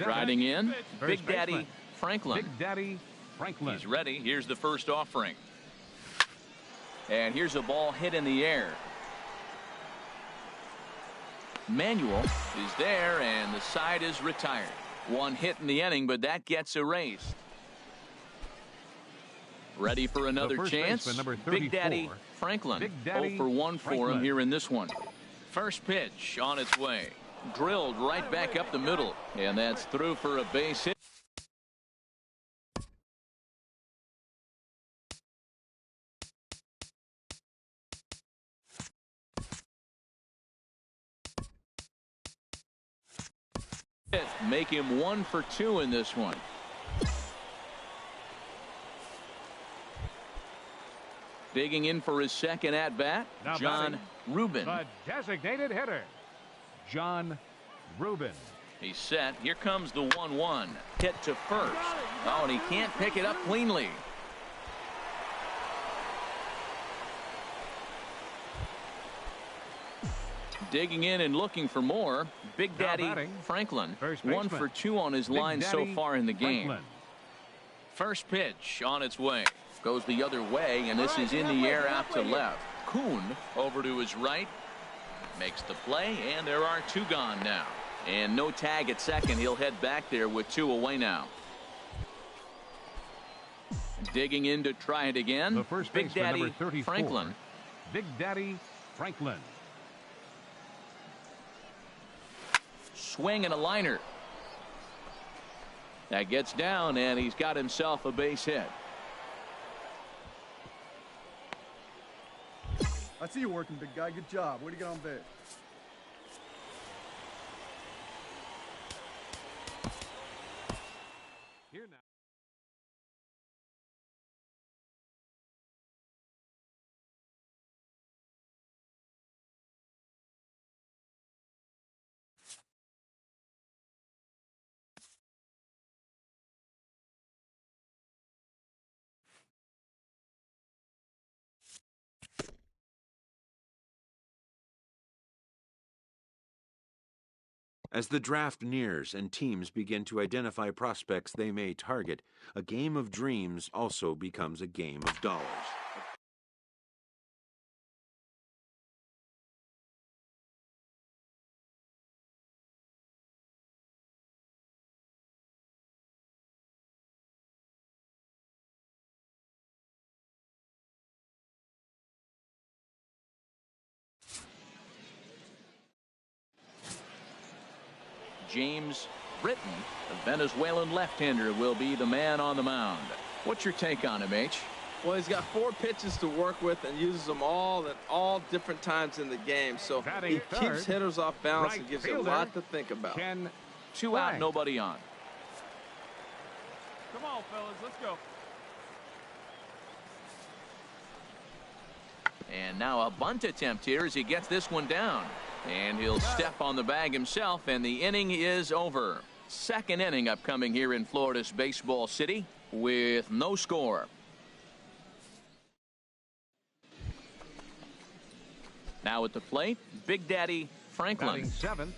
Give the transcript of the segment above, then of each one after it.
Riding in, Big Daddy Franklin. Big Daddy Franklin. He's ready. Here's the first offering. And here's a ball hit in the air. Manuel is there, and the side is retired. One hit in the inning, but that gets erased. Ready for another chance. Big Daddy Franklin. Big Daddy 0 for 1 for Franklin. him here in this one. First pitch on its way. Drilled right back up the middle, and that's through for a base hit. Make him 1 for 2 in this one. Digging in for his second at bat, John Rubin. The designated hitter, John Rubin. He's set. Here comes the 1-1. Hit to first. Oh, and he can't pick it up cleanly. Digging in and looking for more. Big Daddy Franklin. 1 for 2 on his line so far in the game. Franklin. First pitch on its way. Goes the other way, and this is in the air out to left. Kuhn over to his right. Makes the play, and there are 2 gone now. And no tag at second. He'll head back there with 2 away now. Digging in to try it again. The first Big Daddy number 34, Franklin. Big Daddy Franklin. Swing and a liner. That gets down, and he's got himself a base hit. I see you working, big guy. Good job. Way to get on base. Here now. As the draft nears and teams begin to identify prospects they may target, a game of dreams also becomes a game of dollars. James Britton, the Venezuelan left-hander, will be the man on the mound. What's your take on him, H? Well, he's got 4 pitches to work with and uses them all at all different times in the game. So he keeps hitters off balance and gives you a lot to think about. 2 out, nobody on. Come on, fellas, let's go. And now a bunt attempt here as he gets this one down. And he'll step on the bag himself, and the inning is over. Second inning upcoming here in Florida's Baseball City with no score. Now at the plate, Big Daddy Franklin. Batting 7th,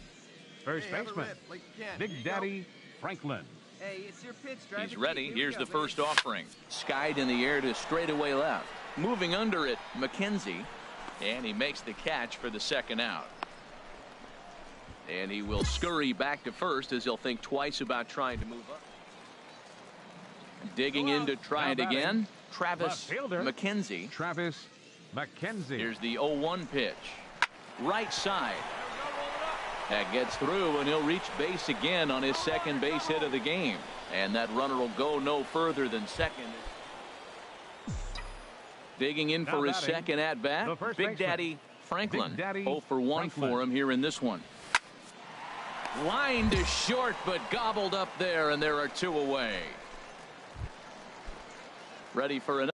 first baseman, Big Daddy Franklin. Hey, it's your pitch. He's ready. Here's the first offering. Skied in the air to straightaway left. Moving under it, McKenzie. And he makes the catch for the second out. And he will scurry back to first as he'll think twice about trying to move up. Digging in to try it again. Travis McKenzie. Travis McKenzie. Here's the 0-1 pitch. Right side. That gets through, and he'll reach base again on his second base hit of the game. And that runner will go no further than second. Digging in for his second at bat, Big Daddy Franklin. 0 for 1 for him here in this one. Line to short, but gobbled up there, and there are 2 away. Ready for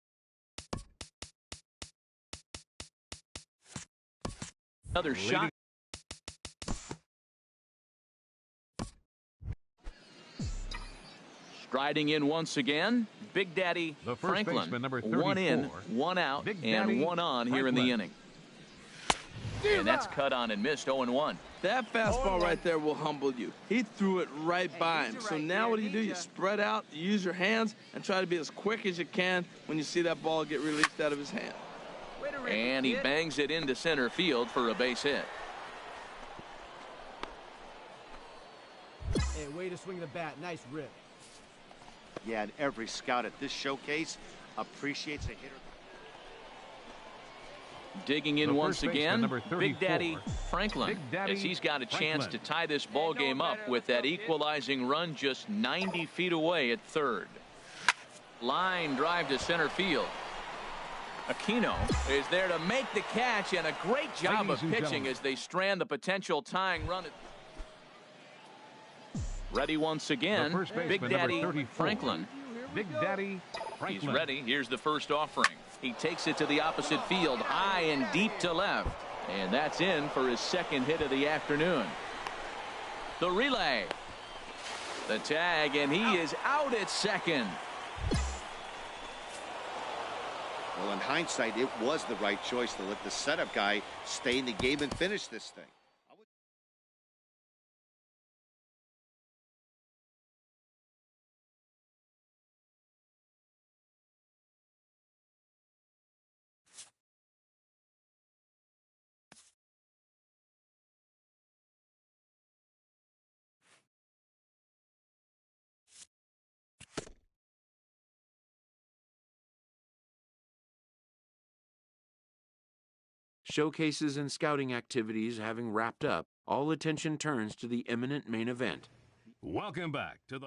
another shot. Striding in once again, Big Daddy Franklin. Number 1 in, 1 out, and 1 on here in the inning. And that's cut on and missed. 0-1. That fastball right there will humble you. He threw it right by him. So now what do? You spread out, you use your hands, and try to be as quick as you can when you see that ball get released out of his hand. And he bangs it into center field for a base hit. Hey, way to swing the bat. Nice rip. Yeah, and every scout at this showcase appreciates a hitter. Digging in once again, Big Daddy Franklin, as he's got a chance to tie this ball game up with that equalizing run just 90 feet away at third. Line drive to center field. Aquino is there to make the catch, and a great job of pitching as they strand the potential tying run. Ready once again, Big Daddy Franklin. Big Daddy Franklin. He's ready. Here's the first offering. He takes it to the opposite field, high and deep to left. And that's in for his second hit of the afternoon. The relay. The tag, and he is out at second. Well, in hindsight, it was the right choice to let the setup guy stay in the game and finish this thing. Showcases and scouting activities having wrapped up, all attention turns to the imminent main event. Welcome back to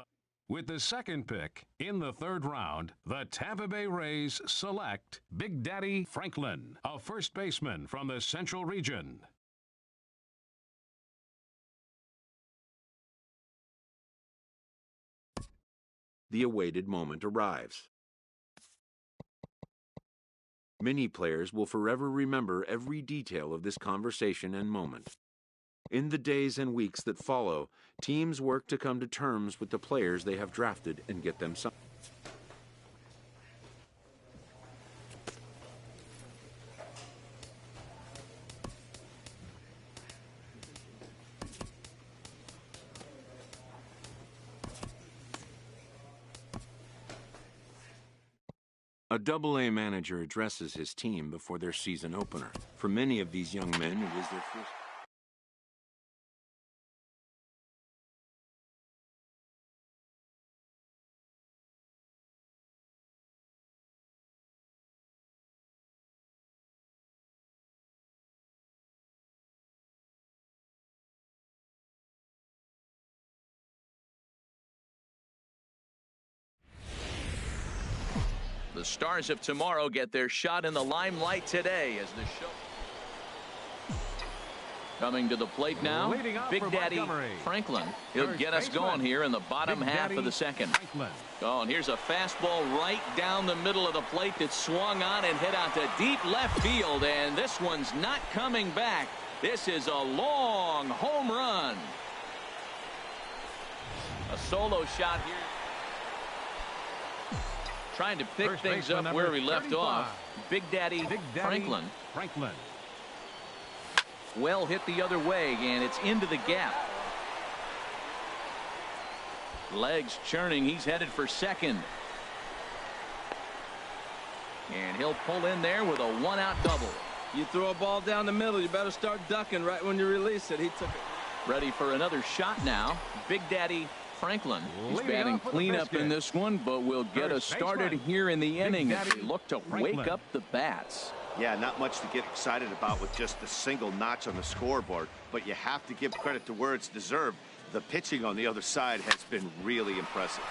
with the second pick in the third round, the Tampa Bay Rays select Big Daddy Franklin, a first baseman from the Central Region. The awaited moment arrives. Many players will forever remember every detail of this conversation and moment. In the days and weeks that follow, teams work to come to terms with the players they have drafted and get them signed. A Double-A manager addresses his team before their season opener. For many of these young men, it is their first. The stars of tomorrow get their shot in the limelight today as the show. Coming to the plate now, Big Daddy Franklin. He'll get us going here in the bottom half of the second. Oh, and here's a fastball right down the middle of the plate that swung on and hit out to deep left field, and this one's not coming back. This is a long home run. A solo shot here. Trying to pick things up where we left off. Big Daddy Franklin. Well hit the other way, and it's into the gap. Legs churning. He's headed for second. And he'll pull in there with a one-out double. You throw a ball down the middle, you better start ducking right when you release it. He took it. Ready for another shot now. Big Daddy Franklin. He's batting cleanup in this one, but will get us started here in the inning as they look to wake up the bats. Yeah, not much to get excited about with just a single notch on the scoreboard, but you have to give credit to where it's deserved. The pitching on the other side has been really impressive.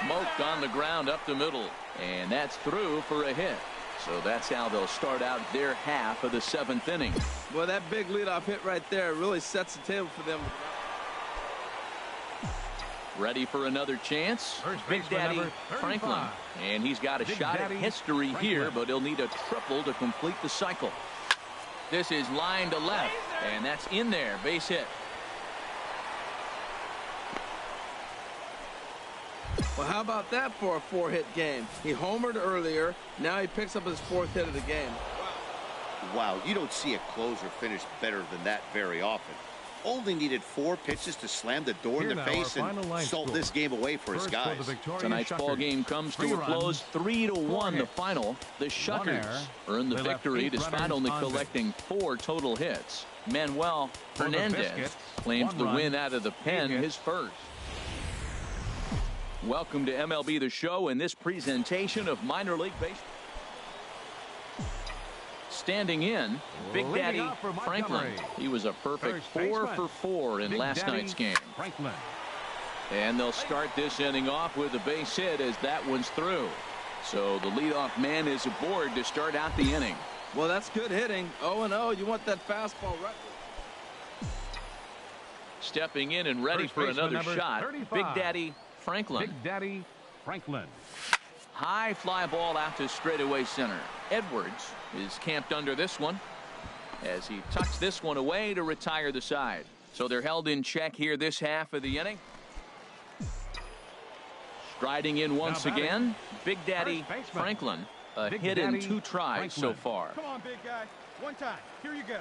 Smoked on the ground up the middle, and that's through for a hit. So that's how they'll start out their half of the seventh inning. Well, that big leadoff hit right there really sets the table for them. Ready for another chance? Big Daddy Franklin. And he's got a shot at history here, but he'll need a triple to complete the cycle. This is line to left, and that's in there. Base hit. Well, how about that for a four-hit game? He homered earlier. Now he picks up his fourth hit of the game. Wow, you don't see a closer finish better than that very often. only needed 4 pitches to slam the door in Here their now, face our and final line stole score. this game away for his First guys. for the Victoria Tonight's Shuckers. ball game comes to 3 a close, runs, 3-1 the hits. final. The Shuckers earn the They left victory 8 despite runners only on base. collecting 4 total hits. Manuel For the Hernandez Biscuits, claims 1 the run, win out of the pen, 8 hits. his first. Welcome to MLB The Show in this presentation of minor league baseball. Standing in, Big Leading Daddy off for Franklin. Montgomery. He was a perfect First 4 baseman, for 4 in Big last Daddy night's game. Franklin. And they'll start this inning off with a base hit as that one's through. So the leadoff man is aboard to start out the inning. Well, that's good hitting. 0-0. You want that fastball right. Stepping in and ready First for baseman another number shot, 35. Big Daddy Franklin. Big Daddy Franklin. High fly ball out to straightaway center. Edwards is camped under this one as he tucks this one away to retire the side. So they're held in check here this half of the inning. Striding in once Now batting, again, Big Daddy first baseman, Franklin. A Big hit in Daddy 2 tries so Franklin. far. Come on, big guy. One time. Here you go.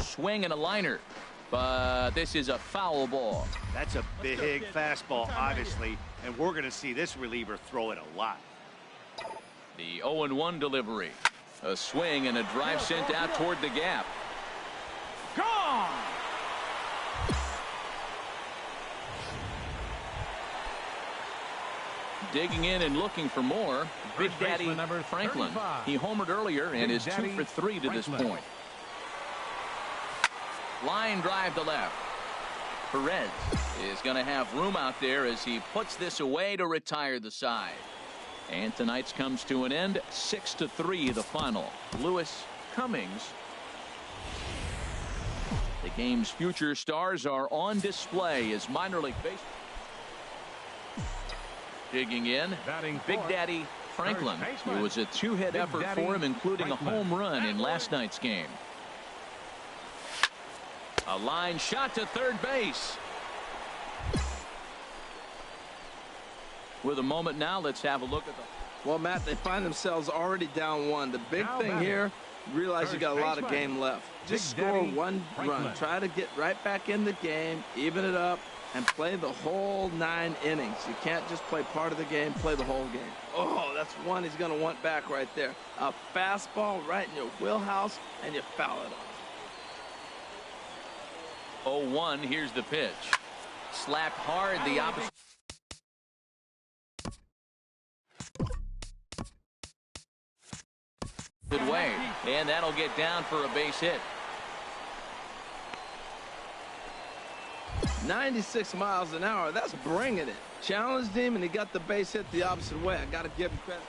Swing and a liner, but this is a foul ball. That's a big kid. fastball, Time right obviously, and we're going to see this reliever throw it a lot. The 0-1 delivery. A swing and a drive sent out toward the gap. Gone! Digging in and looking for more, Big First Daddy baseman number Franklin. 35. He homered earlier and Big is 2 Daddy for 3 to this Franklin. point. Line drive to left. Perez is going to have room out there as he puts this away to retire the side. And tonight's comes to an end, 6-3 the final. Lewis Cummings. The game's future stars are on display as minor league baseball. Digging in, Batting Big fourth, Daddy Franklin. first baseman, It was a 2-hit Big effort Daddy for him, including Franklin. a home run in last night's game. A line shot to third base. With a moment now, let's have a look at the... Well, Matt, they find themselves already down 1. The big Now thing batting, here, realize you first got a lot of baseman, game left. Just Big score Daddy 1 Franklin. run. Try to get right back in the game, even it up, and play the whole 9 innings. You can't just play part of the game, play the whole game. Oh, that's one he's going to want back right there. A fastball right in your wheelhouse, and you foul it off. 0-1, here's the pitch. Slapped hard the opposite. Good way, and that'll get down for a base hit. 96 miles an hour. That's bringing it. Challenged him, and he got the base hit the opposite way. I got to give him credit.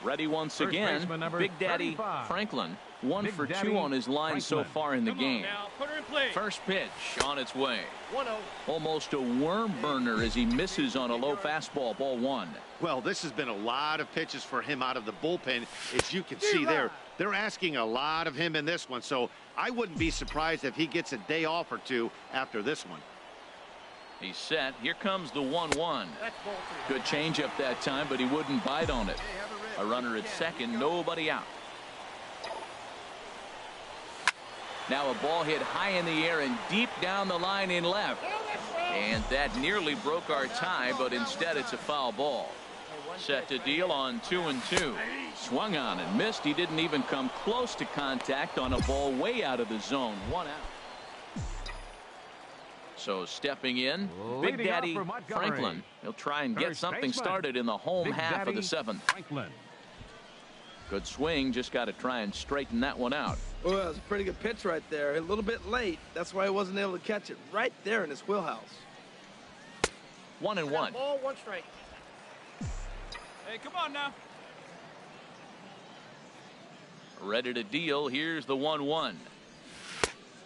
Ready once First again, baseman number Big Daddy 35. Franklin. 1 Big for Daddy 2 on his line so Franklin. far in the Come on game. now. Put her in play. First pitch on its way. 1-0. Almost a worm burner as he misses on a low fastball. Ball 1. Well, this has been a lot of pitches for him out of the bullpen. As you can see there, they're asking a lot of him in this one, so I wouldn't be surprised if he gets a day off or 2 after this one. He's set. Here comes the 1-1. That's ball 2. Good changeup that time, but he wouldn't bite on it. Hey, have a rip. A runner at second, nobody out. Now a ball hit high in the air and deep down the line in left. And that nearly broke our tie, but instead it's a foul ball. Set to deal on 2-2. Swung on and missed. He didn't even come close to contact on a ball way out of the zone. 1 out. So stepping in, Big Leading off Daddy for Montgomery. Franklin. He'll try and get First something baseman, started in the home Big half Daddy of the 7th. Franklin. Good swing. Just got to try and straighten that one out. Well, it was a pretty good pitch right there. A little bit late. That's why he wasn't able to catch it right there in his wheelhouse. 1-1. Ball 1 strike. Hey, come on now. Ready to deal. Here's the 1-1.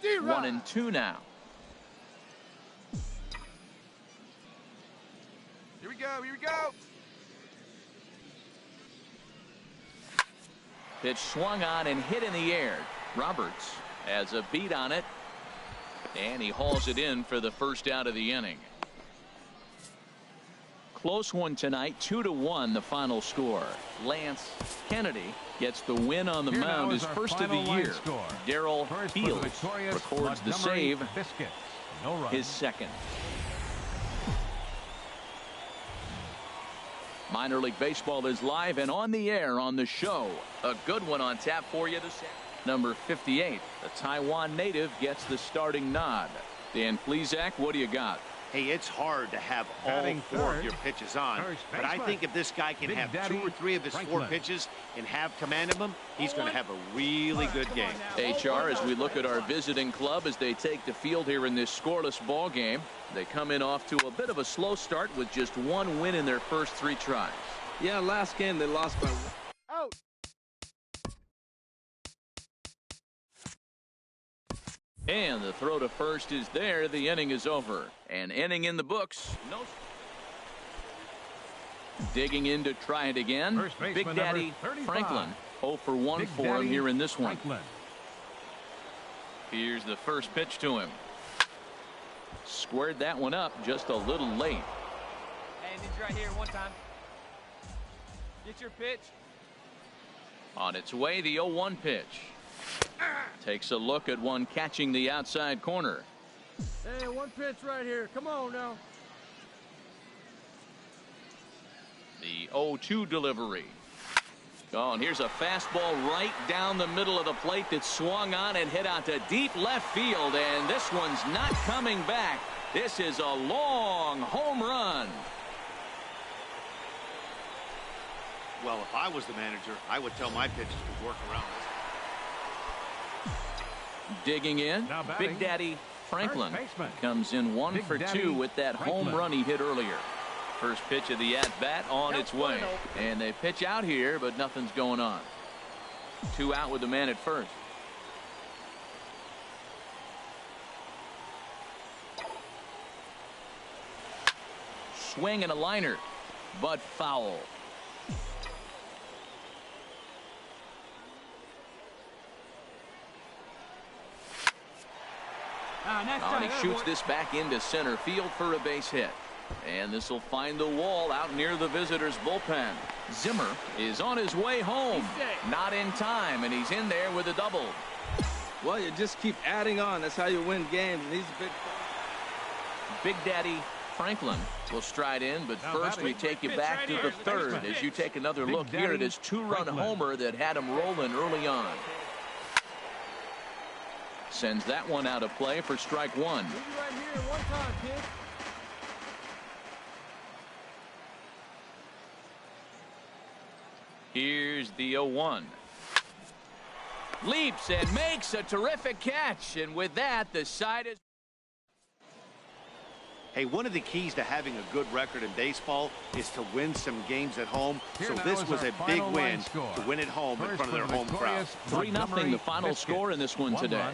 1-2 now. Here we go. Here we go. Pitch swung on and hit in the air. Roberts has a beat on it, and he hauls it in for the first out of the inning. close one tonight. 2-1 the final score. Lance Kennedy gets the win on the mound, his first of the year. Darrell Fields records the save, his second. Minor League Baseball is live and on the air on the show. A good one on tap for you this afternoon. Number 58, the Taiwan native, gets the starting nod. Dan Plesac, what do you got? Hey, it's hard to have all four of your pitches on, but I think if this guy can have 2 or 3 of his 4 pitches and have command of them, he's going to have a really good game. HR, as we look at our visiting club as they take the field here in this scoreless ball game, they come in off to a bit of a slow start with just 1 win in their first 3 tries. Yeah, last game they lost by 1. Out. And the throw to first is there. The inning is over. An inning in the books. No. Digging in to try it again. Big Daddy Franklin. 0 for 1 for him here in this one. Here's the first pitch to him. Squared that one up just a little late. Hey, need you right here one time. Get your pitch. On its way, the 0-1 pitch. Takes a look at one catching the outside corner. Hey, 1 pitch right here. Come on now. The 0-2 delivery. Oh, and here's a fastball right down the middle of the plate that swung on and hit out to deep left field, and this one's not coming back. This is a long home run. Well, if I was the manager, I would tell my pitchers to work around this. Digging in, Big Daddy Franklin comes in 1 for 2 with that home run he hit earlier. First pitch of the at-bat on its way. And they pitch out here, but nothing's going on. 2 out with the man at first. Swing and a liner, but foul. And he shoots this back into center field for a base hit. And this will find the wall out near the visitors' bullpen. Zimmer is on his way home. Not in time, and he's in there with a double. Well, you just keep adding on. That's how you win games. And Big Daddy Franklin will stride in, but first we take you back to the third as you take another look here at his 2-run homer that had him rolling early on. Sends that one out of play for strike 1. Right here, 1 time, kid. Here's the 0-1. Leaps and makes a terrific catch, and with that, the side is. Hey, one of the keys to having a good record in baseball is to win some games at home. So this was a big win to win at home in front of their home crowd. 3-0 the final score in this one today.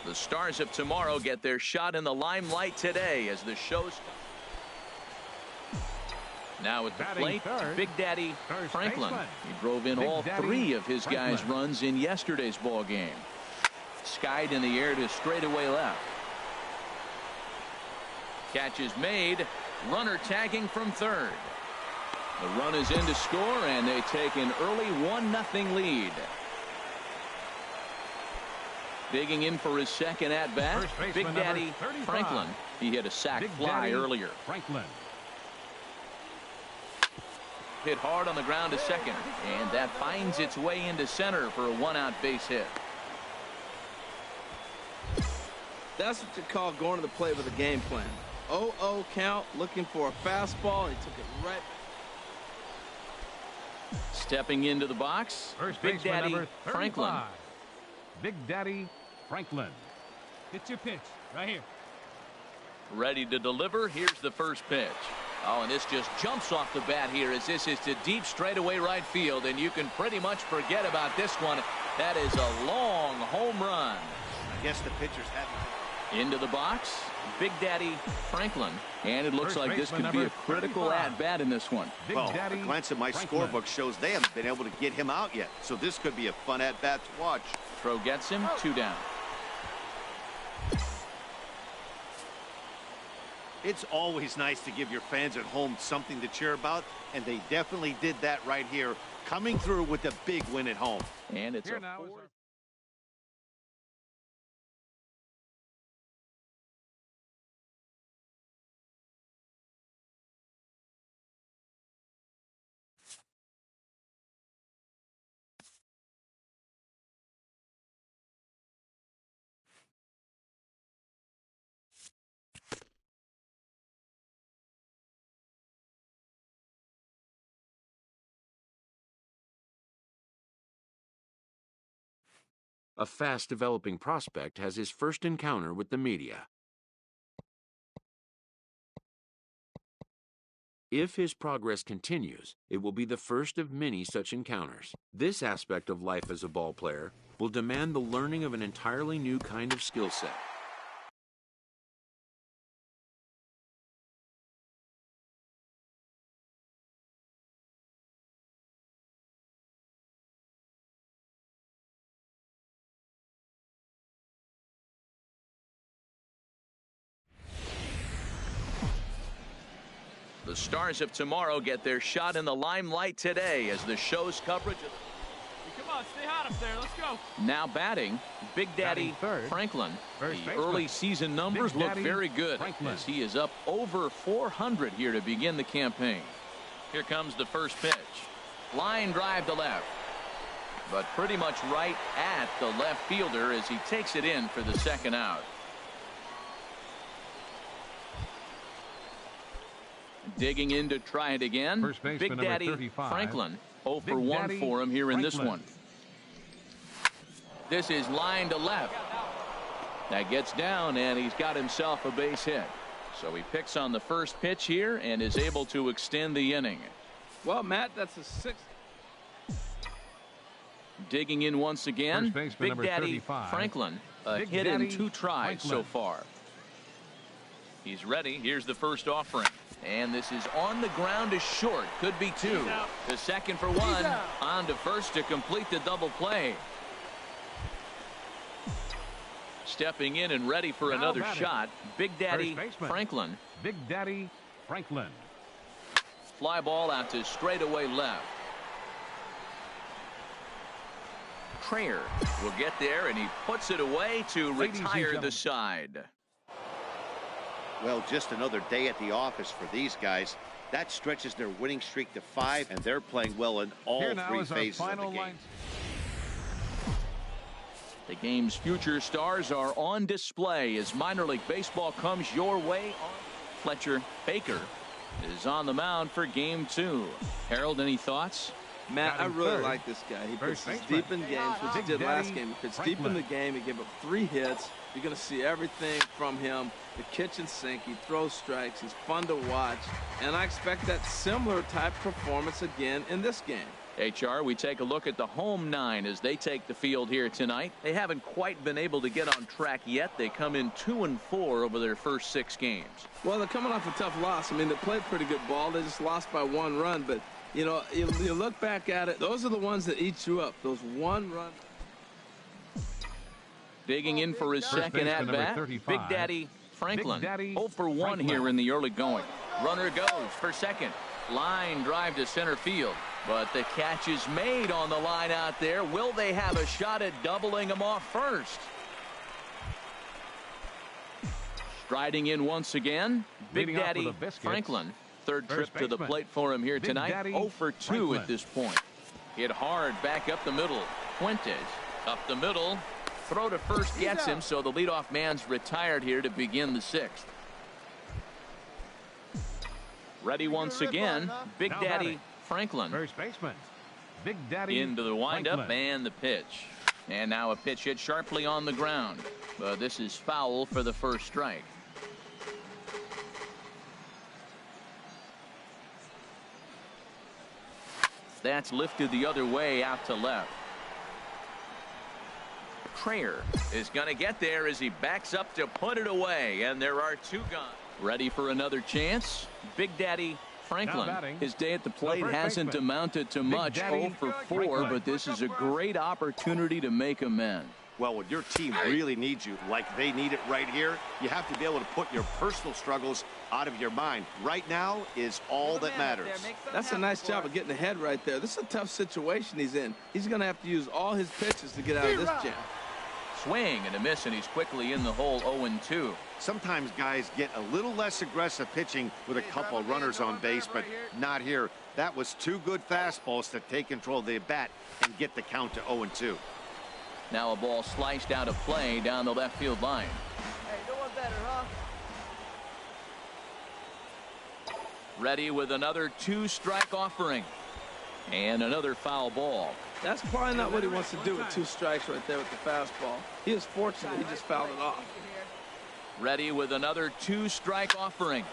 The Stars of tomorrow get their shot in the limelight today as the show starts. Now at the plate, Big Daddy Franklin. He drove in all 3 of his guys' runs in yesterday's ball game. Skied in the air to straightaway left. Catch is made. Runner tagging from third. The run is in to score, and they take an early 1-0 lead. Digging in for his second at-bat, Big Daddy Franklin. He hit a sac fly earlier. Hit hard on the ground to second, and that finds its way into center for a 1-out base hit. That's what you call going to the plate with a game plan. 0-0 count, looking for a fastball. He took it right. Stepping into the box, Big Daddy Franklin. Big Daddy Franklin. Get your pitch right here. Ready to deliver. Here's the first pitch. Oh, and this just jumps off the bat here as this is to deep straightaway right field, and you can pretty much forget about this one. That is a long home run. I guess the pitcher's happy. Into the box, Big Daddy Franklin, and it looks like this could be a critical at-bat in this one. Well, a glance at my scorebook shows they haven't been able to get him out yet, so this could be a fun at-bat to watch. Throw gets him, 2 down. It's always nice to give your fans at home something to cheer about, and they definitely did that right here, coming through with a big win at home. And it's Here a now is fourth. our A fast-developing prospect has his first encounter with the media. If his progress continues, it will be the first of many such encounters. This aspect of life as a ball player will demand the learning of an entirely new kind of skill set. The stars of tomorrow get their shot in the limelight today as the show's coverage of Come on, stay hot up there. Let's go. now batting, Big Daddy Batting third, Franklin. first The baseman, early season numbers Big look Daddy very good Franklin. as he is up over 400 here to begin the campaign. Here comes the first pitch. Line drive to left, but pretty much right at the left fielder as he takes it in for the second out. Digging in to try it again. First baseman, Big number Daddy 35. Franklin. 0 for Big 1 Daddy for him here in this Franklin. one. This is line to left. That gets down, and he's got himself a base hit. So he picks on the first pitch here and is able to extend the inning. Well, Matt, that's a sixth. Digging in once again, First baseman, Big number Daddy 35. Franklin. A Big hit Daddy in 2 tries so Franklin. far. He's ready. Here's the first offering. And this is on the ground to short. Could be 2. He's out. The second for 1. out. On to first to complete the double play. Stepping in and ready for Now another batting. shot, Big Daddy First baseman. Franklin. Big Daddy Franklin. Fly ball out to straightaway left. Trayer will get there, and he puts it away to Ladies and retire gentlemen. the side. Well, just another day at the office for these guys. That stretches their winning streak to 5, and they're playing well in all Here now 3 is our phases of the final game. line. The game's future stars are on display as minor league baseball comes your way. Fletcher Baker is on the mound for game 2. Harold, any thoughts? Matt, I Batting really third. like this guy. He First puts us baseman. deep in games, which he Big did last Daddy game. He puts deep in Franklin. the game. He gave up 3 hits. You're going to see everything from him. The kitchen sink. He throws strikes. He's fun to watch. And I expect that similar type performance again in this game. HR, we take a look at the home 9 as they take the field here tonight. They haven't quite been able to get on track yet. They come in 2-4 over their first 6 games. Well, they're coming off a tough loss. I mean, they played pretty good ball. They just lost by 1 run. But, you know, you look back at it, those are the ones that eat you up. Those 1-run. Digging in for his First second baseman, number at-bat, 35. Big Daddy Franklin. Big Daddy 0 for 1 Franklin. here in the early going. Runner goes for second. Line drive to center field. But the catch is made on the line out there. Will they have a shot at doubling him off first? Striding in once again, Big Leading off Daddy with the biscuits. Franklin. Third First trip to the baseman. plate for him here Big tonight. Daddy 0 for 2 Franklin. at this point. Hit hard back up the middle. Fuentes up the middle. Throw to first gets him, so the leadoff man's retired here to begin the 6th. Ready once again, Big Now Daddy batting. Franklin. First baseman. Big Daddy Into the windup Franklin. and the pitch. And now a pitch hit sharply on the ground. But this is foul for the first strike. That's lifted the other way out to left. Trayer is going to get there as he backs up to put it away, and there are 2 gone. Ready for another chance? Big Daddy Franklin. Now batting, His day at the plate first hasn't baseman, amounted to Big much. Daddy 0 for 4, Franklin. but this is a great opportunity to make amends. Well, when your team really needs you, like they need it right here, you have to be able to put your personal struggles out of your mind. Right now is all that matters. That's a nice job of getting ahead right there. This is a tough situation he's in. He's going to have to use all his pitches to get out of this jam. Swing and a miss, and he's quickly in the hole 0-2. Sometimes guys get a little less aggressive pitching with a couple of runners on base, but not here. That was two good fastballs to take control of the bat and get the count to 0-2. Now a ball sliced out of play down the left field line. Hey, no one better, huh? Ready with another 2-strike offering. And another foul ball. That's probably not what he wants to do with 2 strikes right there with the fastball. He is fortunate he just fouled it off. Ready with another 2-strike offering.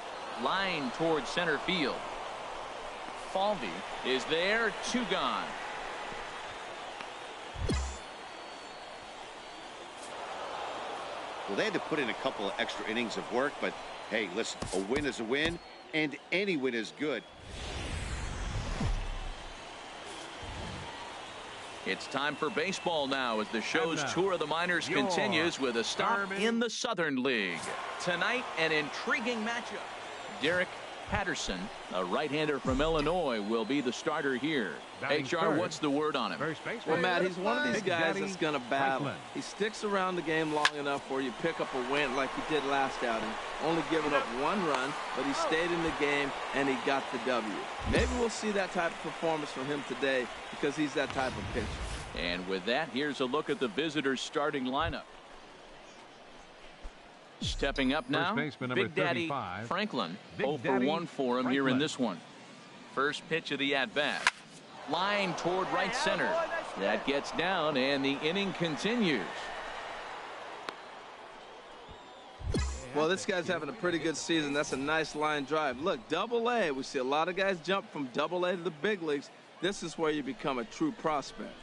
Line towards center field. Falvey is there. 2 gone. Well, they had to put in a couple of extra innings of work, but hey, listen, a win is a win, and any win is good. It's time for baseball now as the show's tour of the minors continues with a stop in the Southern League. Tonight, an intriguing matchup. Derek Patterson, a right-hander from Illinois, will be the starter here. HR, what's the word on him? Well, Matt, he's one of these guys that's going to battle. He sticks around the game long enough where you pick up a win like he did last outing. Only giving up 1 run, but he stayed in the game, and he got the W. Maybe we'll see that type of performance from him today because he's that type of pitcher. And with that, here's a look at the visitors' starting lineup. Stepping up now, Big Daddy Franklin. 0 for 1 for him here in this one. First pitch of the at-bat. Line toward right center. That gets down, and the inning continues. Well, this guy's having a pretty good season. That's a nice line drive. Look, Double-A. We see a lot of guys jump from Double-A to the big leagues. This is where you become a true prospect.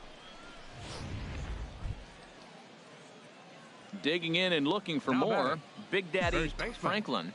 Digging in and looking for more, Big Daddy Franklin.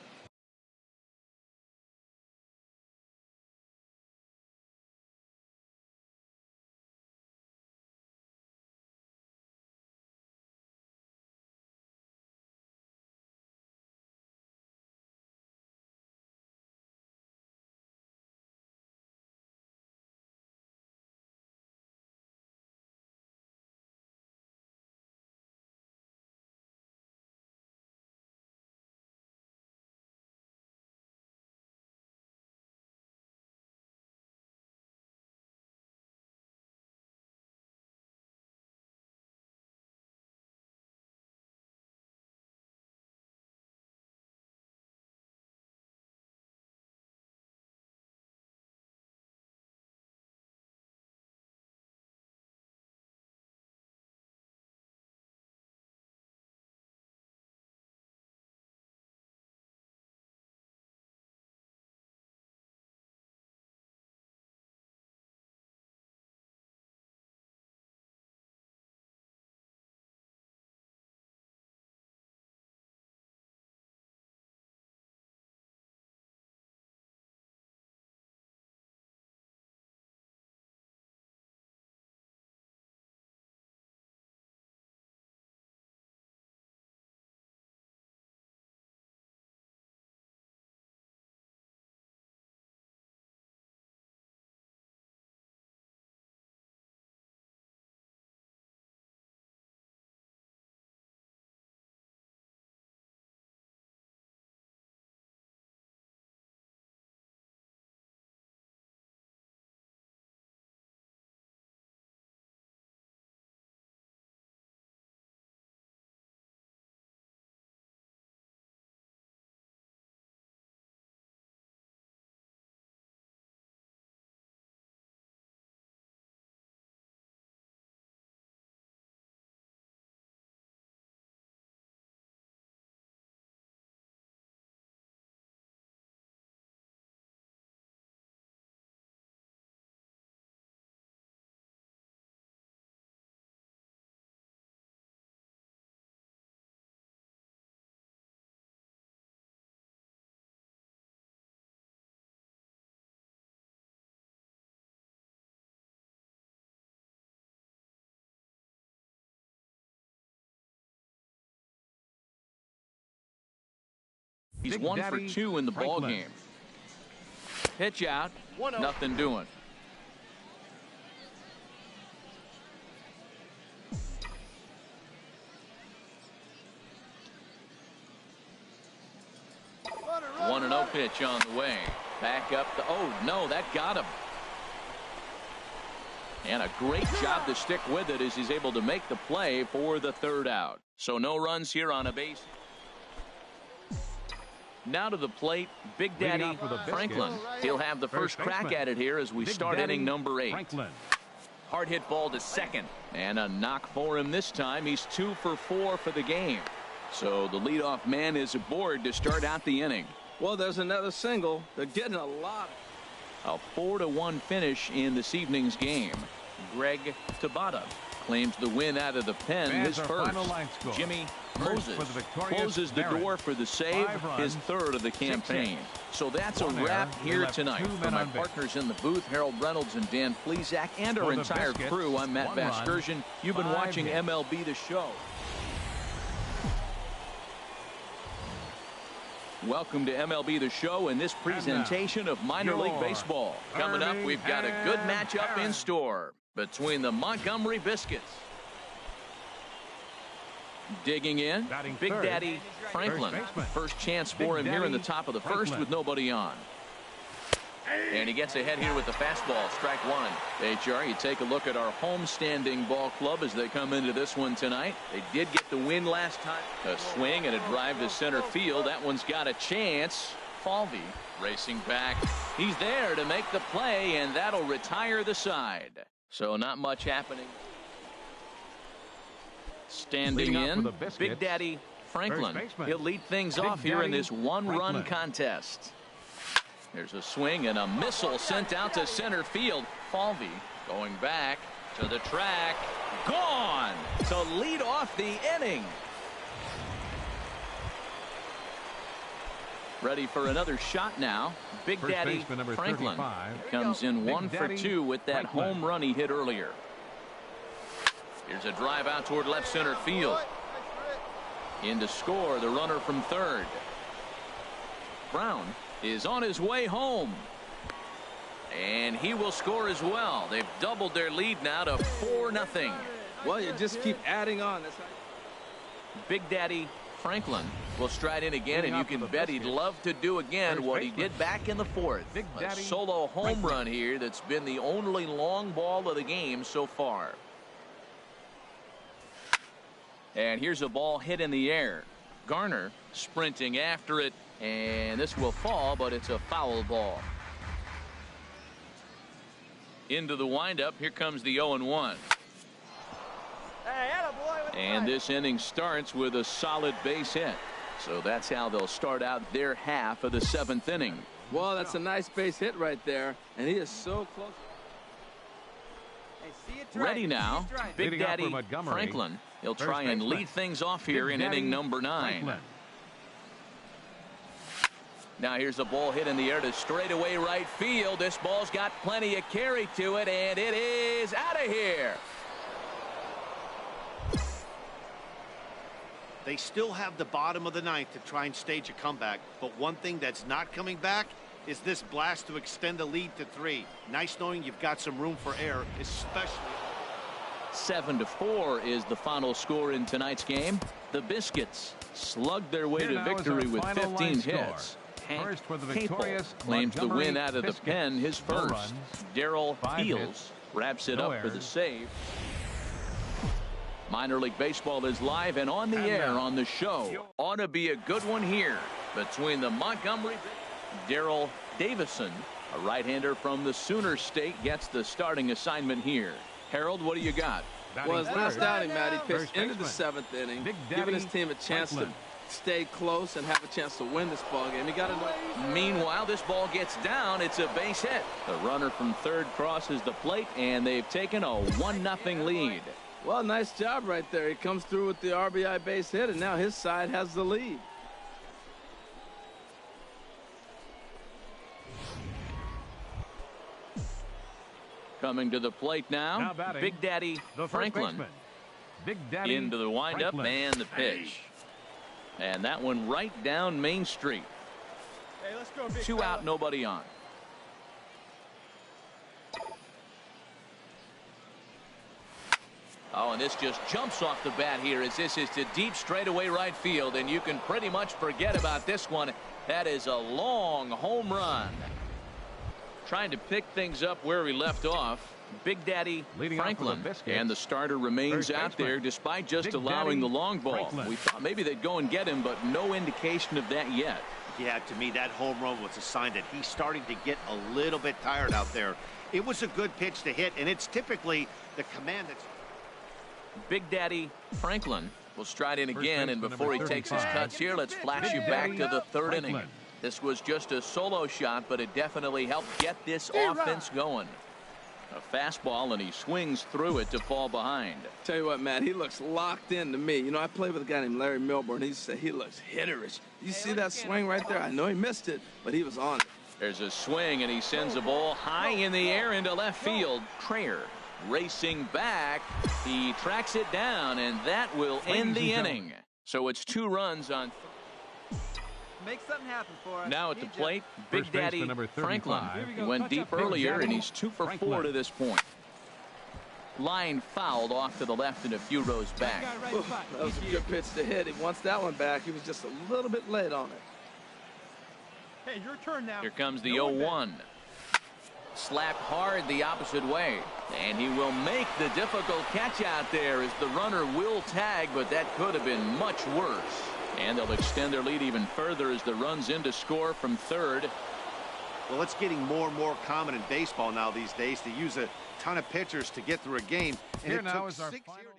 He's Big 1 Daddy for 2 in the ball Franklin. game. Pitch out. 1-0. Nothing doing. Runner, 1-0 pitch on the way. Back up. Oh, no, that got him. And a great job to stick with it as he's able to make the play for the third out. So no runs here on a base. Now to the plate, Big Daddy Leading off for the Franklin. He'll have the first crack baseman, at it here as we Big start Daddy inning number 8. Franklin. Hard hit ball to second. And a knock for him this time. He's 2 for 4 for the game. So the leadoff man is aboard to start out the inning. Well, there's another single. They're getting a lot. A 4-1 finish in this evening's game. Greg Tabata claims the win out of the pen. Fans, His our first. final line score. Jimmy First Moses for the victorious closes the Barrett. door for the save. 5 runs, His third of the 6 campaign. hits. So that's a 1 error. wrap We here left tonight. 2 For men my on base. partners in the booth, Harold Reynolds and Dan Plesac, and our For the entire Biscuits, crew, I'm Matt 1 run, Vasgersian. You've been 5 watching hits. MLB The Show. Welcome to MLB The Show and this presentation of minor league your baseball. Coming up, we've got a good matchup in Aaron. store between the Montgomery Biscuits. Digging in, Batting Big third. Daddy Franklin. First baseman. First chance for Big him here in the Daddy top of the first Franklin. with nobody on. And he gets ahead here with the fastball, strike one. HR, you take a look at our homestanding ball club as they come into this one tonight. They did get the win last time. A swing and a drive to center field. That one's got a chance. Falvey racing back. He's there to make the play, and that'll retire the side. So not much happening. Standing Leading off in, for the Biscuits, Big Daddy Franklin. first baseman, He'll lead things Big off here in Daddy this one-run Franklin. contest. There's a swing and a missile sent out to center field. Falvey going back to the track. Gone to lead off the inning. Ready for another shot now. Big First Daddy baseman, number Franklin 35. comes in Big 1 for Daddy 2 with that Franklin. home run he hit earlier. Here's a drive out toward left center field. In to score, the runner from third. Brown is on his way home. And he will score as well. They've doubled their lead now to 4-0. Well, you just keep adding on. That's how Big Daddy Franklin will stride in again, and you can bet he'd love to do again First what he baseman. did back in the fourth. Big A Daddy solo home Franklin. run here that's been the only long ball of the game so far. And here's a ball hit in the air. Garner sprinting after it, and this will fall, but it's a foul ball. Into the windup, here comes the 0-1. Hey, attaboy with the And strike. this inning starts with a solid base hit. So that's how they'll start out their half of the 7th inning. Well, that's a nice base hit right there, and he is so close. Hey, see it right. Ready See now, it right. Big Leading off Daddy for Montgomery, Franklin. He'll first try and baseman. lead things off here Big in Daddy inning number 9. Franklin. Now here's a ball hit in the air to straightaway right field. This ball's got plenty of carry to it, and it is out of here. They still have the bottom of the ninth to try and stage a comeback, but one thing that's not coming back is this blast to extend the lead to 3. Nice knowing you've got some room for error, especially. 7-4 is the final score in tonight's game. The Biscuits slugged their way Here to now is our victory with final 15 line score. hits. Hank First for the Capel victorious claims the Montgomery win out of the Biscuits. pen, his 4 first. runs, Darrell 5 Fields hits, wraps it no up for the errors. save. Minor League Baseball is live and on the And air now, on the show. Ought to be a good one here between the Montgomery. Darrell Davison, a right-hander from the Sooner State, gets the starting assignment here. Harold, what do you got? Well, his last third. outing, Matt, he pitched First into the baseman. 7th inning, Big giving his Daddy team a chance Franklin. to stay close and have a chance to win this ball game. He got a Meanwhile, this ball gets down. It's a base hit. The runner from third crosses the plate, and they've taken a 1-0 lead. Well, nice job right there. He comes through with the RBI base hit, and now his side has the lead. Coming to the plate now, Now batting, Big Daddy The first Franklin. baseman, Big Daddy Into the windup Franklin. and the pitch. And that one right down Main Street. Hey, let's go, big 2 fella. out, nobody on. Oh, and this just jumps off the bat here as this is to deep straightaway right field, and you can pretty much forget about this one. That is a long home run. Trying to pick things up where he left off. Big Daddy Franklin, and the starter remains out there despite just allowing the long ball. We thought maybe they'd go and get him, but no indication of that yet. Yeah, to me, that home run was a sign that he's starting to get a little bit tired out there. It was a good pitch to hit, and it's typically the command that's... Big Daddy Franklin will stride in again, and before he takes his cuts here, let's flash you back to the third inning. This was just a solo shot, but it definitely helped get this offense going. A fastball, and he swings through it to fall behind. Tell you what, Matt, he looks locked in to me. You know, I played with a guy named Larry Milburn. He said he looks hitterish. You see that swing right there? I know he missed it, but he was on it. There's a swing, and he sends a ball high in the air into left field. Trayer racing back. He tracks it down, and that will end the inning. So it's 2 runs on. Make something happen for us. Now at the plate, Big Daddy Franklin. He went deep earlier, and he's 2 for 4 to this point. Line fouled off to the left and a few rows back. Ooh, that was a good pitch to hit. He wants that one back. He was just a little bit late on it. Hey, your turn now. Here comes the 0-1. Slapped hard the opposite way, and he will make the difficult catch out there as the runner will tag, but that could have been much worse. And they'll extend their lead even further as the runs in to score from third. Well, it's getting more and more common in baseball now these days to use a ton of pitchers to get through a game. And Here now is our final.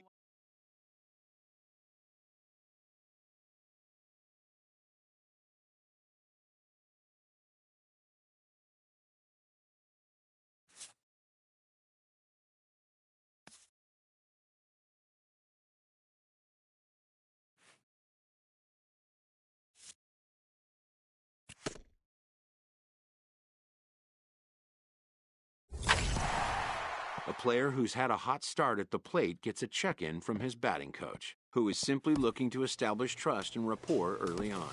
A player who's had a hot start at the plate gets a check-in from his batting coach, who is simply looking to establish trust and rapport early on.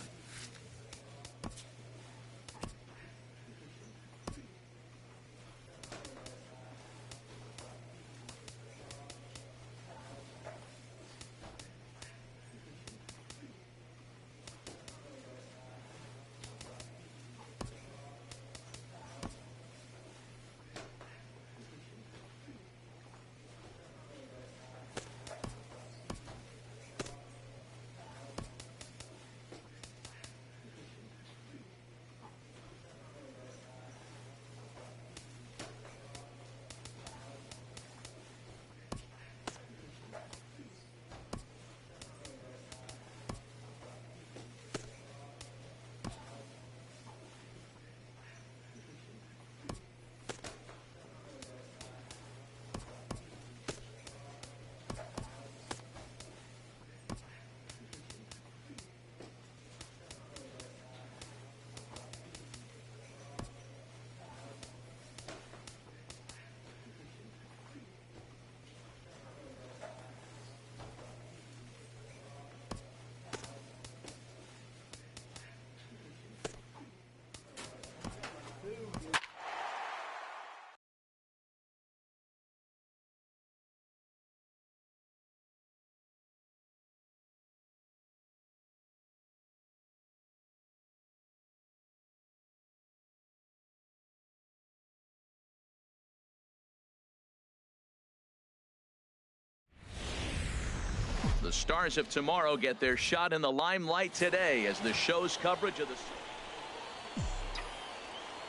The stars of tomorrow get their shot in the limelight today as the show's coverage of the...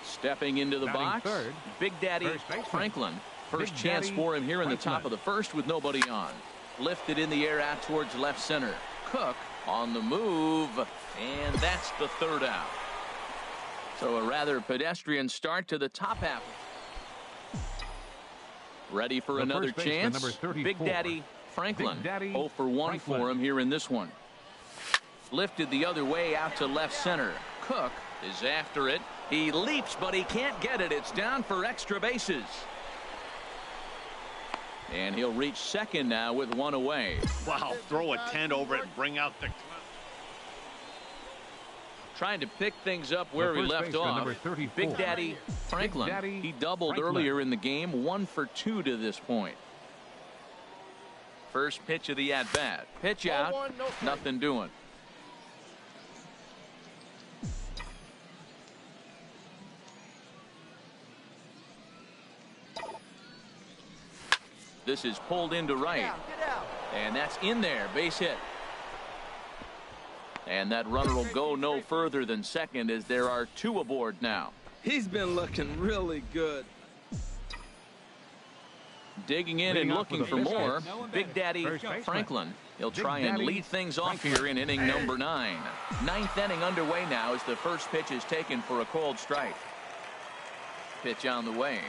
Stepping into the box, third, Big Daddy Franklin. First chance for him here in the top of the first with nobody on. Lifted in the air out towards left center. Cook on the move, and that's the third out. So a rather pedestrian start to the top half. Ready for another chance. Big Daddy Franklin. 0 for 1 for him here in this one. Lifted the other way out to left center. Cook is after it. He leaps, but he can't get it. It's down for extra bases. And he'll reach second now with one away. Wow, throw a 10 over it and bring out the... Trying to pick things up where he left off. Big Daddy Franklin. He doubled earlier in the game, 1 for 2 to this point. First pitch of the at-bat. Pitch out. Nothing doing. This is pulled into right. And that's in there. Base hit. And that runner will go no further than second as there are 2 aboard now. He's been looking really good. Digging in and looking for more. Big Daddy Franklin. He'll try and lead things off here in inning number 9. 9th inning underway now as the first pitch is taken for a cold strike. Pitch on the way.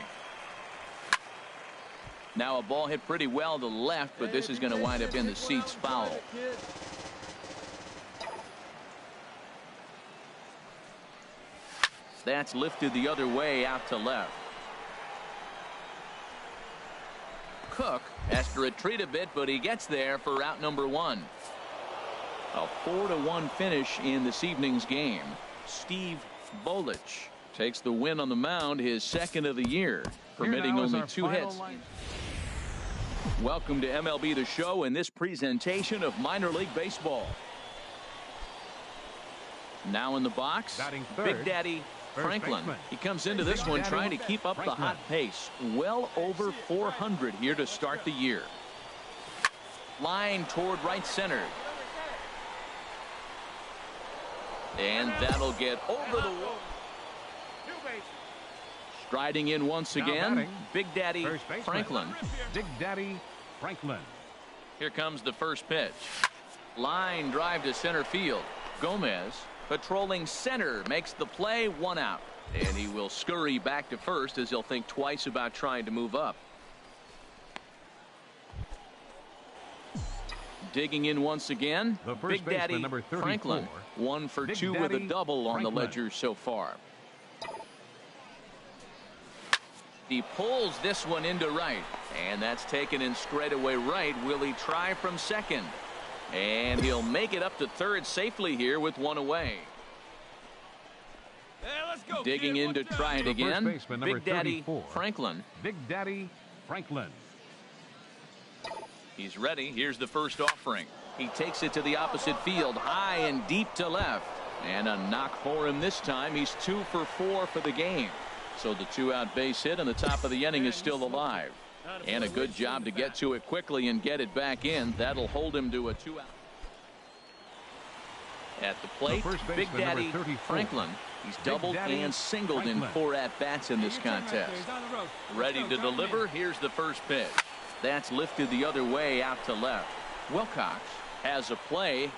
Now a ball hit pretty well to left, but this is going to wind up in the seats foul. That's lifted the other way out to left. Cook has to retreat a bit, but he gets there for out number 1. A 4-1 finish in this evening's game. Steve Bolich takes the win on the mound, his second of the year, permitting only 2 hits. Welcome to MLB The Show in this presentation of minor league baseball. Now in the box, Big Daddy Franklin. He comes into this one trying to keep up the hot pace. Well over 400 here to start the year. Line toward right center. And that'll get over the wall. Striding in once again, Big Daddy Franklin. Big Daddy Franklin. Here comes the first pitch. Line drive to center field. Gomez patrolling center makes the play, 1 out. And he will scurry back to first as he'll think twice about trying to move up. Digging in once again, Big Daddy Franklin. 1 for 2 with a double on the ledger so far. He pulls this one into right, and that's taken in straightaway right. Will he try from second? And he'll make it up to third safely here with 1 away. Hey, let's go, digging in to try it again. Big Daddy Franklin. Big Daddy Franklin. He's ready. Here's the first offering. He takes it to the opposite field, high and deep to left. And a knock for him this time. He's 2 for 4 for the game. So the 2-out base hit and the top of the inning is still alive. And a good job to get to it quickly and get it back in. That'll hold him to a 2-out. At the plate, Big Daddy Franklin. He's doubled and singled in 4 at-bats in this contest. Ready to deliver. Here's the first pitch. That's lifted the other way out to left. Wilcox has a play.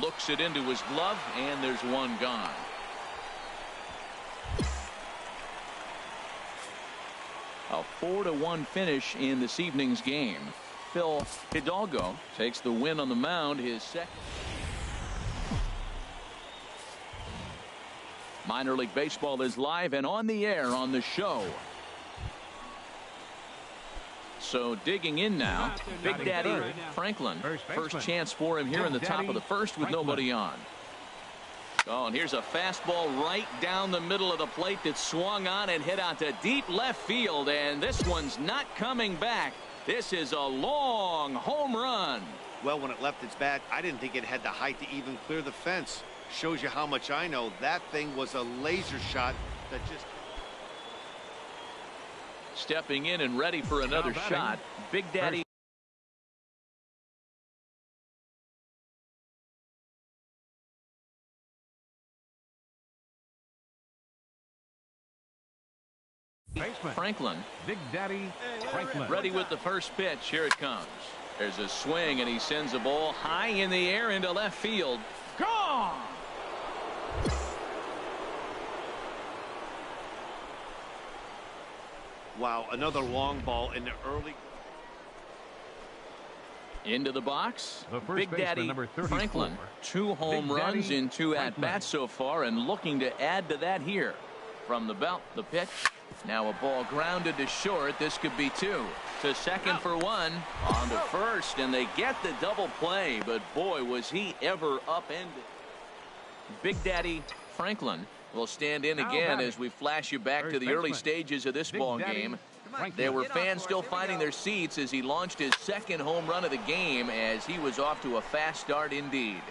Looks it into his glove, and there's 1 gone. A 4-1 finish in this evening's game. Phil Hidalgo takes the win on the mound, his second. Minor League Baseball is live and on the air on the show. So digging in now, Big Daddy Franklin. First chance for him here in the top of the first with nobody on. Oh, and here's a fastball right down the middle of the plate that swung on and hit out to deep left field, and this one's not coming back. This is a long home run. Well, when it left its bat, I didn't think it had the height to even clear the fence. Shows you how much I know. That thing was a laser shot that just... Stepping in and ready for another shot, Big Daddy. Franklin. Big Daddy Franklin. Ready with the first pitch. Here it comes. There's a swing, and he sends a ball high in the air into left field. Gone! Wow, another long ball in the early. Into the box, The first Big baseman, Daddy number 34. Franklin. 2 home Big runs Daddy in 2 Franklin. at-bats so far, and looking to add to that here. From the belt, the pitch. Now a ball grounded to short. This could be 2. To second for 1. On to first, and they get the double play. But boy, was he ever upended. Big Daddy Franklin will stand in Now again batting. as we flash you back First to the early baseman, stages of this Big ball Daddy game. Franklin. There were Get on, fans boys. still Here we finding go. their seats as he launched his second home run of the game, as he was off to a fast start indeed.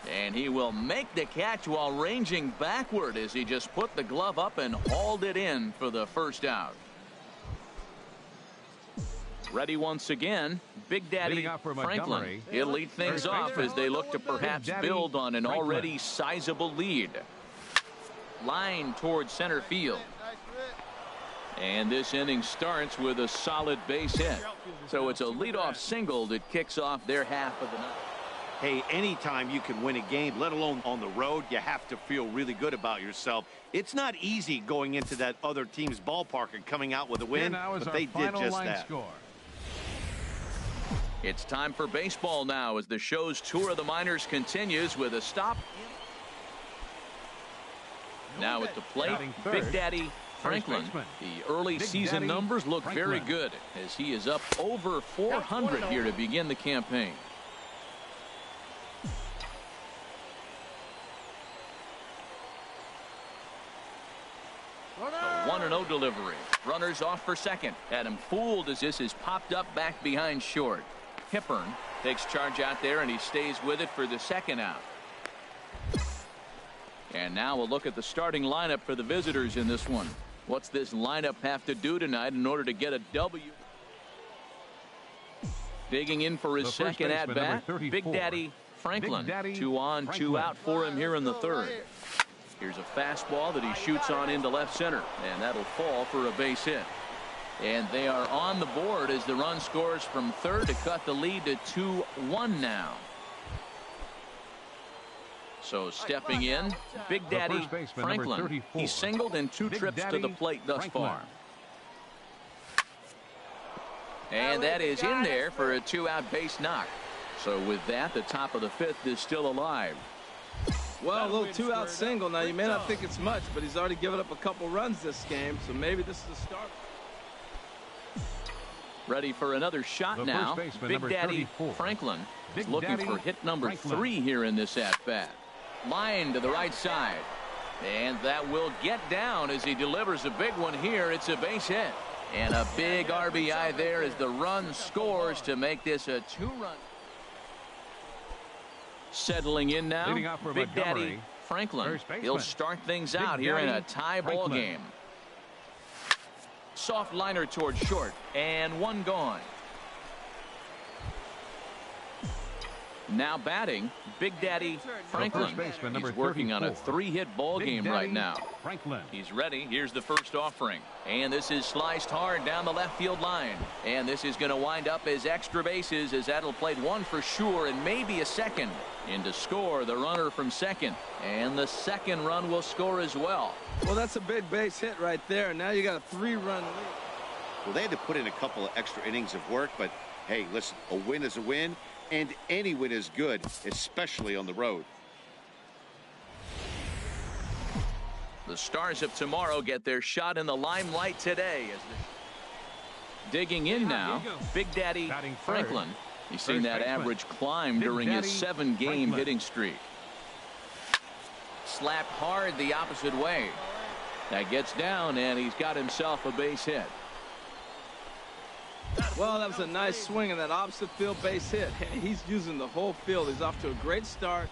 And he will make the catch while ranging backward as he just put the glove up and hauled it in for the first out. Ready once again, Big Daddy Leading off for Franklin. Montgomery. He'll lead things First off baseman. as they look to perhaps Big Daddy build on an Franklin. already sizable lead. Line towards center field. And this inning starts with a solid base hit. So it's a leadoff single that kicks off their half of the night. Hey, anytime you can win a game, let alone on the road, you have to feel really good about yourself. It's not easy going into that other team's ballpark and coming out with a Here win, now is but our they did final just line that. score. It's time for baseball now as the show's tour of the minors continues with a stop. Now at the plate, Batting third, Big Daddy Franklin. baseman, The early Big season Daddy numbers look very Franklin. good as he is up over 400 here to begin the campaign. A 1-0 delivery. Runners off for second. Had him fooled as this is popped up back behind short. Hipburn takes charge out there and he stays with it for the second out. And now we'll look at the starting lineup for the visitors in this one. What's this lineup have to do tonight in order to get a W? Digging in for his The first second baseman, at-bat, number 34. Big Daddy Franklin. Big Daddy 2 on, 2 Franklin. out for him here in the third. Here's a fastball that he shoots on into left center, and that'll fall for a base hit. And they are on the board as the run scores from third to cut the lead to 2-1 now. So stepping in, Big The Daddy first baseman, number Franklin. 34. He singled in 2 Big trips to Daddy the plate thus Franklin. far. And that is in there for a 2-out base knock. So with that, the top of the fifth is still alive. Well, a little 2-out single. Now, you may not think it's much, but he's already given up a couple runs this game, so maybe this is the start. Ready for another shot The now. first baseman, Big number Daddy 34. Franklin is Big looking Daddy for hit number Franklin. 3 here in this at-bat. Line to the right side. And that will get down as he delivers a big one here. It's a base hit. And a big RBI there as the run scores to make this a 2-run. Settling in now, Leading off for Big Daddy Montgomery, Franklin. first baseman. He'll start things Big out here in a Daddy tie ball Franklin. game. Soft liner towards short, and one gone. Now batting, Big Daddy Franklin. baseman, number He's working on a 34. 3-hit ball Big game Daddy right now. Franklin. He's ready. Here's the first offering. And this is sliced hard down the left field line. And this is going to wind up as extra bases, as that'll play one for sure and maybe a second. In to score the runner from second. And the second run will score as well. Well, that's a big base hit right there. Now you got a 3-run lead. Well, they had to put in a couple of extra innings of work, but hey, listen, a win is a win, and any win is good, especially on the road. The Stars of tomorrow get their shot in the limelight today. As digging in now, Big Daddy Batting third. Franklin. He's seen First that baseman. average climb Big during his Daddy 7-game Franklin. hitting streak. Slapped hard the opposite way. That gets down, and he's got himself a base hit. Well, that was a nice swing in that opposite field base hit. He's using the whole field. He's off to a great start.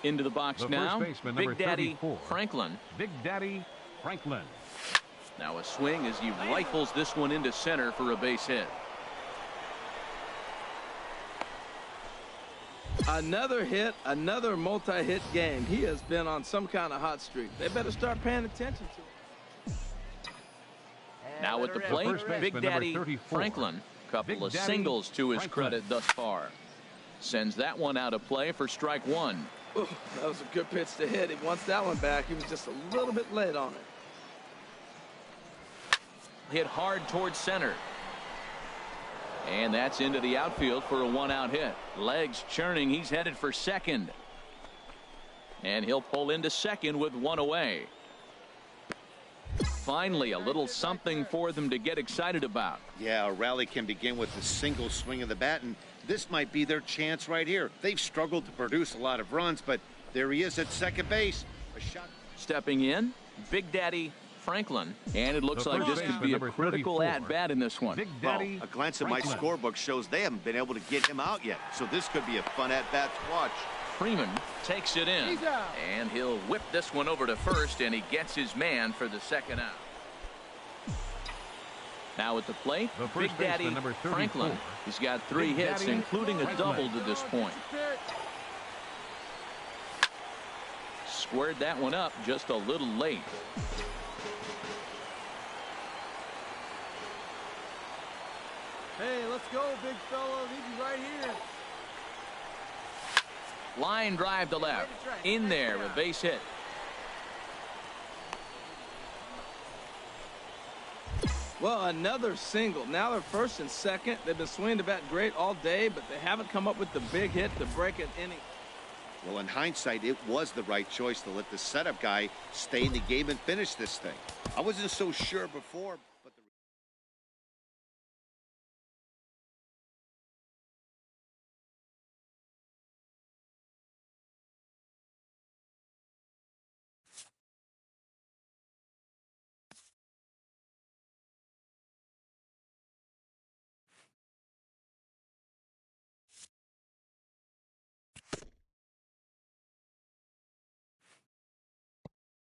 Into the box The now, first baseman, number Big Daddy 34. Franklin. Big Daddy Franklin. Now a swing as he rifles this one into center for a base hit. Another hit, another multi-hit game. He has been on some kind of hot streak. They better start paying attention to him. Now at the plate, first baseman, Big number Daddy 34. Franklin. Couple Big of Daddy singles to his Franklin. credit thus far. Sends that one out of play for strike one. Ooh, that was a good pitch to hit. He wants that one back. He was just a little bit late on it. Hit hard towards center. And that's into the outfield for a 1-out hit. Legs churning. He's headed for second. And he'll pull into second with one away. Finally, a little something for them to get excited about. Yeah, a rally can begin with a single swing of the bat, and This might be their chance right here. They've struggled to produce a lot of runs, but there he is at second base. A shot. Stepping in, Big Daddy Franklin, and it looks like this could be a critical at-bat in this one. Big Well, Daddy a glance at my scorebook shows they haven't been able to get him out yet, so this could be a fun at-bat to watch. Freeman takes it in, He's out. and he'll whip this one over to first, and he gets his man for the second out. Now at the plate, The first Big Daddy baseman, number 34. Franklin. He's got 3 Big hits, Daddy including a Franklin. double to this point. Squared that one up just a little late. Hey, let's go, big fella. Leave you right here. Line drive to left. In there, a base hit. Well, another single. Now they're first and second. They've been swinging the bat great all day, but they haven't come up with the big hit to break an inning. Well, in hindsight, it was the right choice to let the setup guy stay in the game and finish this thing. I wasn't so sure before, but the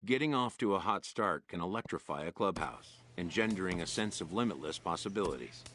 Getting off to a hot start can electrify a clubhouse, engendering a sense of limitless possibilities.